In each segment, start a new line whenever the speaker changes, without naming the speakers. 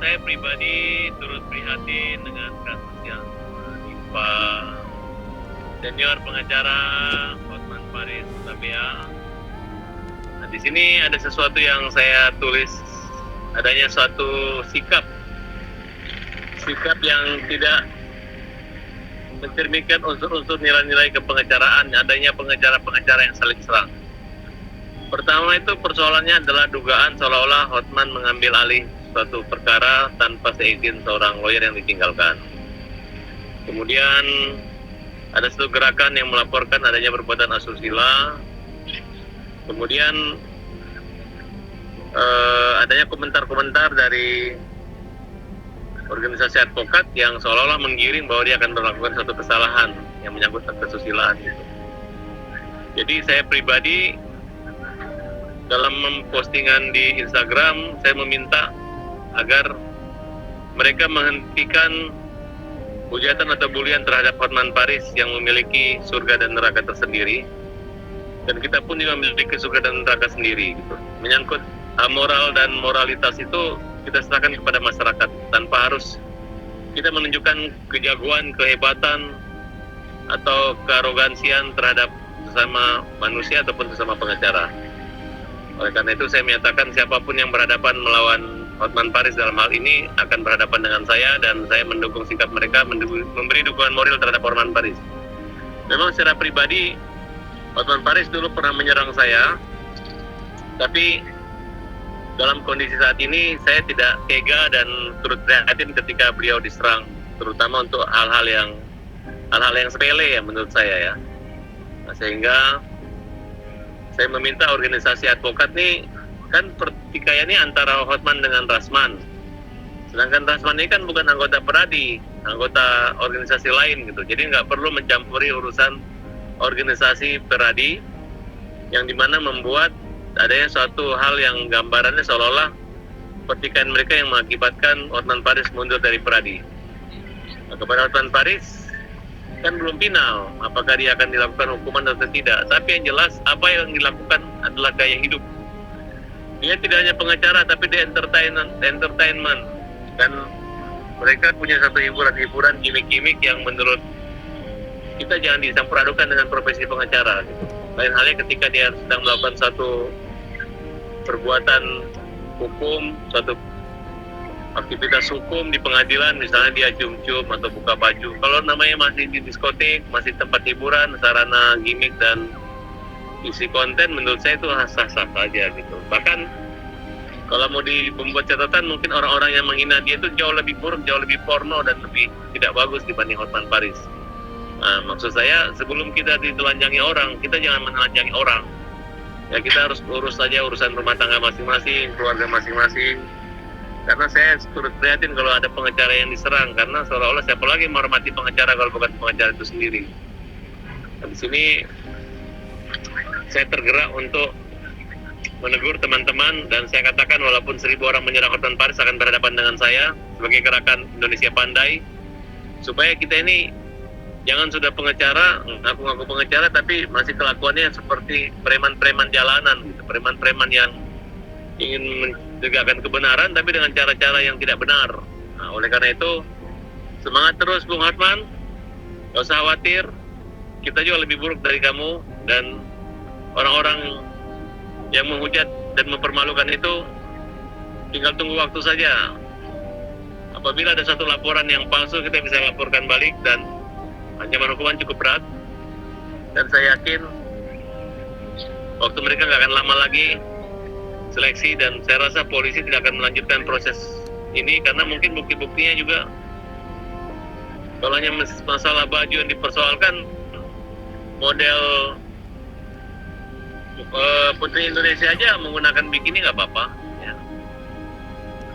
saya pribadi turut prihatin dengan kasus yang menimpa senior pengacara Hotman Paris Hutapea. Nah, di sini ada sesuatu yang saya tulis, adanya suatu sikap yang tidak mencerminkan unsur-unsur nilai-nilai kepengacaraan, adanya pengacara-pengacara yang saling serang. Pertama itu persoalannya adalah dugaan seolah-olah Hotman mengambil alih suatu perkara tanpa seizin seorang lawyer yang ditinggalkan. Kemudian ada satu gerakan yang melaporkan adanya perbuatan asusila. Kemudian adanya komentar-komentar dari organisasi advokat yang seolah-olah menggiring bahwa dia akan melakukan suatu kesalahan yang menyangkut kesusilaan. Jadi saya pribadi dalam mempostingan di Instagram, saya meminta agar mereka menghentikan hujatan atau bulian terhadap Hotman Paris yang memiliki surga dan neraka tersendiri, dan kita pun juga memiliki surga dan neraka sendiri gitu. Menyangkut moral dan moralitas itu kita serahkan kepada masyarakat tanpa harus kita menunjukkan kejagoan, kehebatan atau kearogansian terhadap sesama manusia ataupun sesama pengacara. Oleh karena itu saya menyatakan siapapun yang berhadapan melawan Hotman Paris dalam hal ini akan berhadapan dengan saya, dan saya mendukung sikap mereka memberi dukungan moral terhadap Hotman Paris. Memang secara pribadi Hotman Paris dulu pernah menyerang saya, tapi dalam kondisi saat ini saya tidak tega dan turut prihatin ketika beliau diserang, terutama untuk hal-hal yang sepele ya menurut saya ya. Nah, sehingga saya meminta organisasi advokat nih, kan pertikaiannya antara Hotman dengan Rasman. Sedangkan Rasman ini kan bukan anggota Peradi, anggota organisasi lain gitu. Jadi nggak perlu mencampuri urusan organisasi Peradi yang dimana membuat adanya suatu hal yang gambarannya seolah-olah pertikaian mereka yang mengakibatkan Hotman Paris mundur dari Peradi. Nah, kepada Hotman Paris kan belum final apakah dia akan dilakukan hukuman atau tidak, tapi yang jelas apa yang dilakukan adalah gaya hidup. Dia tidak hanya pengacara tapi dia entertainment, dan mereka punya satu hiburan gimmick-gimmick yang menurut kita jangan dicampur adukan dengan profesi pengacara gitu. Lain halnya ketika dia sedang melakukan satu perbuatan hukum, suatu aktivitas hukum di pengadilan, misalnya dia cium-cium atau buka baju. Kalau namanya masih di diskotik, masih tempat hiburan, sarana gimmick dan isi konten, menurut saya itu sah-sah saja gitu. Bahkan kalau mau membuat catatan, mungkin orang-orang yang menghina dia itu jauh lebih buruk, jauh lebih porno dan lebih tidak bagus dibanding Hotman Paris. Nah, maksud saya sebelum kita ditelanjangi orang, kita jangan menelanjangi orang. Ya kita harus urus saja urusan rumah tangga masing-masing, keluarga masing-masing. Karena saya turut prihatin kalau ada pengacara yang diserang, karena seolah-olah siapa lagi menghormati pengacara kalau bukan pengacara itu sendiri. Nah, di sini saya tergerak untuk menegur teman-teman, dan saya katakan walaupun 1.000 orang menyerang Hotman Paris akan berhadapan dengan saya sebagai gerakan Indonesia Pandai, supaya kita ini jangan sudah pengacara, ngaku-ngaku pengacara, tapi masih kelakuannya seperti preman-preman jalanan, gitu. Preman-preman yang ingin menegakkan kebenaran, tapi dengan cara-cara yang tidak benar. Nah, oleh karena itu, semangat terus Bung Hotman, gak usah khawatir, kita juga lebih buruk dari kamu, dan orang-orang yang menghujat dan mempermalukan itu tinggal tunggu waktu saja. Apabila ada satu laporan yang palsu, kita bisa laporkan balik, dan ancaman hukuman cukup berat, dan saya yakin waktu mereka nggak akan lama lagi seleksi, dan saya rasa polisi tidak akan melanjutkan proses ini karena mungkin bukti-buktinya juga, kalau hanya masalah baju yang dipersoalkan, model Putri Indonesia aja menggunakan bikini nggak apa-apa ya.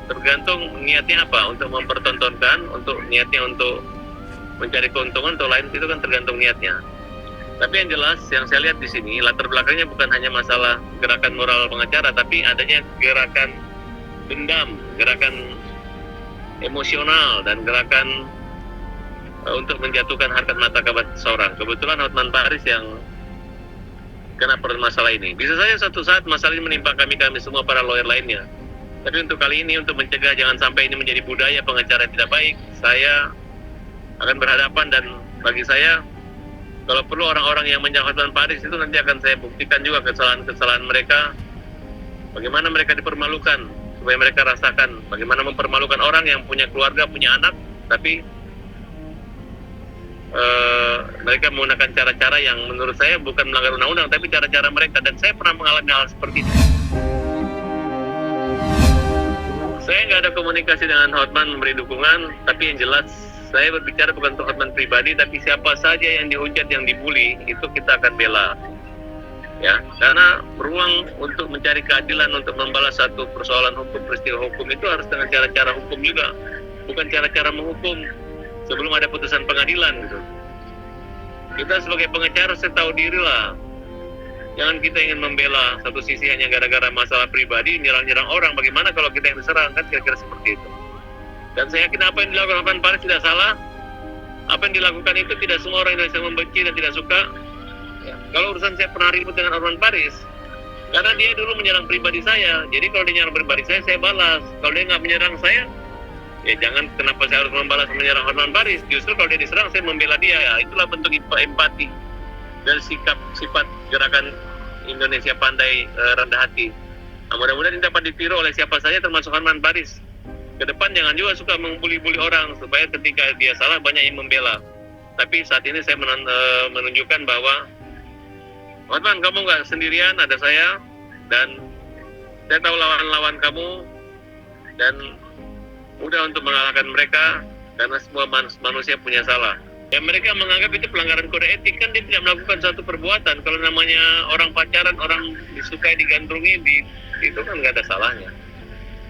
Tergantung niatnya apa, untuk mempertontonkan, untuk niatnya untuk mencari keuntungan atau lain, itu kan tergantung niatnya. Tapi yang jelas, yang saya lihat di sini latar belakangnya bukan hanya masalah gerakan moral pengacara, tapi adanya gerakan dendam, gerakan emosional, dan gerakan untuk menjatuhkan harkat martabat seseorang. Kebetulan Hotman Paris yang kena masalah ini. Bisa saja suatu saat masalah ini menimpa kami semua para lawyer lainnya. Tapi untuk kali ini, untuk mencegah jangan sampai ini menjadi budaya pengacara yang tidak baik, saya akan berhadapan, dan bagi saya kalau perlu orang-orang yang menyangkut Hotman Paris itu nanti akan saya buktikan juga kesalahan-kesalahan mereka, bagaimana mereka dipermalukan, supaya mereka rasakan bagaimana mempermalukan orang yang punya keluarga, punya anak, tapi mereka menggunakan cara-cara yang menurut saya bukan melanggar undang-undang, tapi cara-cara mereka, dan saya pernah mengalami hal seperti itu. Saya nggak ada komunikasi dengan Hotman memberi dukungan, tapi yang jelas saya berbicara bukan untuk Hotman pribadi, tapi siapa saja yang dihujat, yang dibully, itu kita akan bela. Ya, karena ruang untuk mencari keadilan, untuk membalas satu persoalan hukum, peristiwa hukum itu harus dengan cara-cara hukum juga, bukan cara-cara menghukum sebelum ada putusan pengadilan gitu. Kita sebagai pengacara saya tahu diri lah. Jangan kita ingin membela satu sisi hanya gara-gara masalah pribadi, nyerang-nyerang orang. Bagaimana kalau kita yang diserang, kan kira-kira seperti itu. Dan saya yakin apa yang dilakukan Hotman Paris tidak salah. Apa yang dilakukan itu tidak semua orang Indonesia membenci dan tidak suka. Ya. Kalau urusan saya pernah ribut dengan Hotman Paris, karena dia dulu menyerang pribadi saya. Jadi kalau dia menyerang pribadi saya balas. Kalau dia nggak menyerang saya, ya jangan kenapa saya harus membalas menyerang Hotman Paris. Justru kalau dia diserang, saya membela dia. Ya, itulah bentuk empati dan sifat gerakan Indonesia Pandai Rendah Hati. Nah, mudah-mudahan ini dapat ditiru oleh siapa saja, termasuk Hotman Paris. Ke depan jangan juga suka membuli-buli orang, supaya ketika dia salah banyak yang membela. Tapi saat ini saya menunjukkan bahwa Hotman, kamu nggak sendirian, ada saya, dan saya tahu lawan-lawan kamu, dan mudah untuk mengalahkan mereka, karena semua manusia punya salah. Ya mereka menganggap itu pelanggaran kode etik, kan dia tidak melakukan suatu perbuatan. Kalau namanya orang pacaran, orang disukai, digandrungi, itu kan nggak ada salahnya.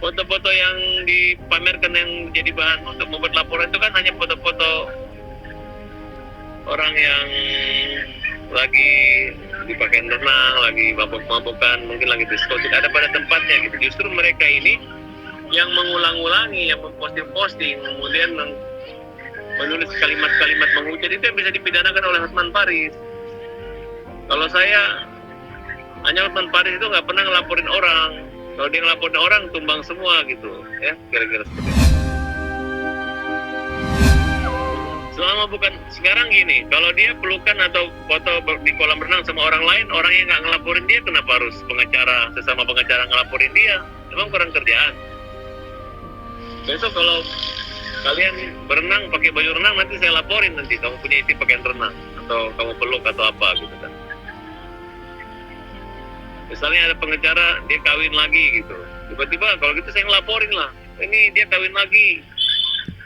Foto-foto yang dipamerkan yang jadi bahan untuk membuat laporan itu kan hanya foto-foto orang yang lagi dipakai renang, lagi mabuk-mabukan, mungkin lagi diskotik, ada pada tempatnya gitu. Justru mereka ini yang mengulang-ulangi, yang memposting-posting, kemudian menulis kalimat-kalimat menghujat, itu yang bisa dipidanakan oleh Hotman Paris. Kalau saya, hanya Hotman Paris itu nggak pernah ngelaporin orang. Kalau dia ngelaporin orang, tumbang semua gitu, ya kira-kira seperti itu. Selama bukan sekarang gini, kalau dia pelukan atau foto di kolam renang sama orang lain, orang yang nggak ngelaporin dia, kenapa harus sesama pengacara ngelaporin dia? Emang kurang kerjaan. Besok kalau kalian berenang pakai baju renang, nanti saya laporin, nanti kamu punya istri pakaian renang, atau kamu peluk atau apa gitu kan. Misalnya ada pengacara, dia kawin lagi gitu, tiba-tiba kalau gitu saya ngelaporin lah, ini dia kawin lagi,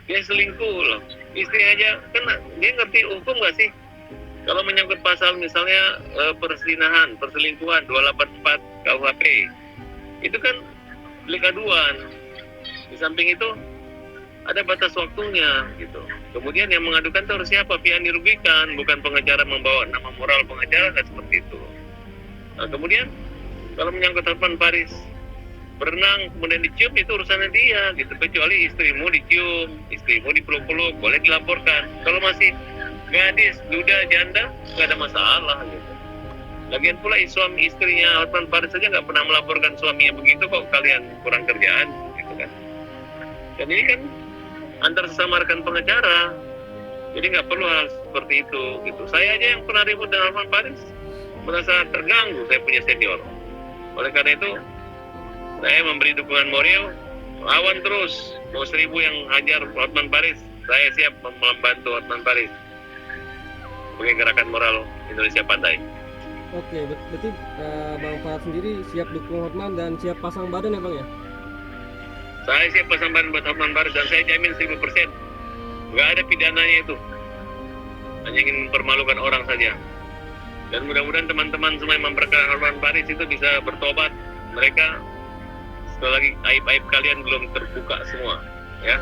dia selingkuh loh, istri aja, kan dia ngerti hukum gak sih? Kalau menyangkut pasal misalnya persinahan, perselingkuhan 284 KUHP, itu kan delik aduan. Di samping itu ada batas waktunya gitu. Kemudian yang mengadukan itu harus siapa? Pihak yang dirugikan, bukan pengacara membawa nama moral pengacara, dan seperti itu. Nah, kemudian kalau menyangkut Hotman Paris berenang kemudian dicium, itu urusannya dia gitu. Kecuali istrimu dicium, istrimu dipeluk-peluk, boleh dilaporkan. Kalau masih gadis, duda, janda, nggak ada masalah gitu. Lagian pula suami istrinya Hotman Paris saja nggak pernah melaporkan suaminya begitu, kok kalian kurang kerjaan gitu kan. Dan ini kan antar sesama rekan pengacara, jadi nggak perlu hal seperti itu gitu. Saya aja yang pernah ribut dengan Hotman Paris merasa terganggu, saya punya senior. Oleh karena itu saya memberi dukungan moral, lawan terus, mau 1000 yang hajar Hotman Paris, saya siap membantu Hotman Paris sebagai gerakan moral Indonesia Pandai.
Oke, berarti Bang Farad sendiri siap dukung Hotman dan siap pasang badan ya Bang ya?
Saya siap pasang badan buat Hotman Paris, dan saya jamin 1000%. Nggak ada pidananya itu. Hanya ingin mempermalukan orang saja. Dan mudah-mudahan teman-teman semua yang memperkenalkan Hotman Paris itu bisa bertobat. Mereka sekali lagi, aib-aib kalian belum terbuka semua, ya.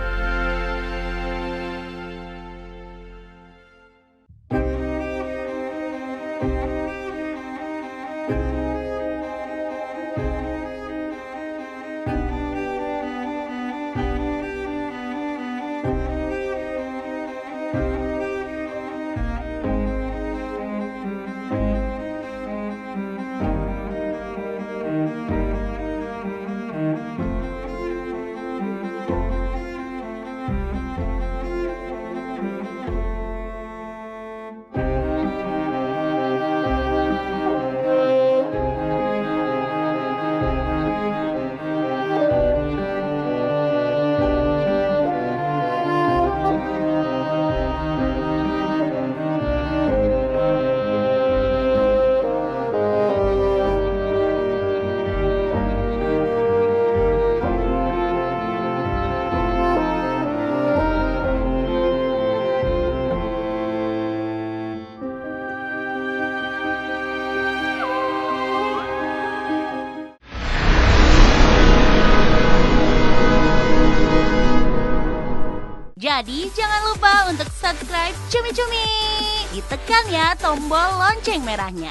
Jadi jangan lupa untuk subscribe Cumi Cumi. Ditekan ya tombol lonceng merahnya.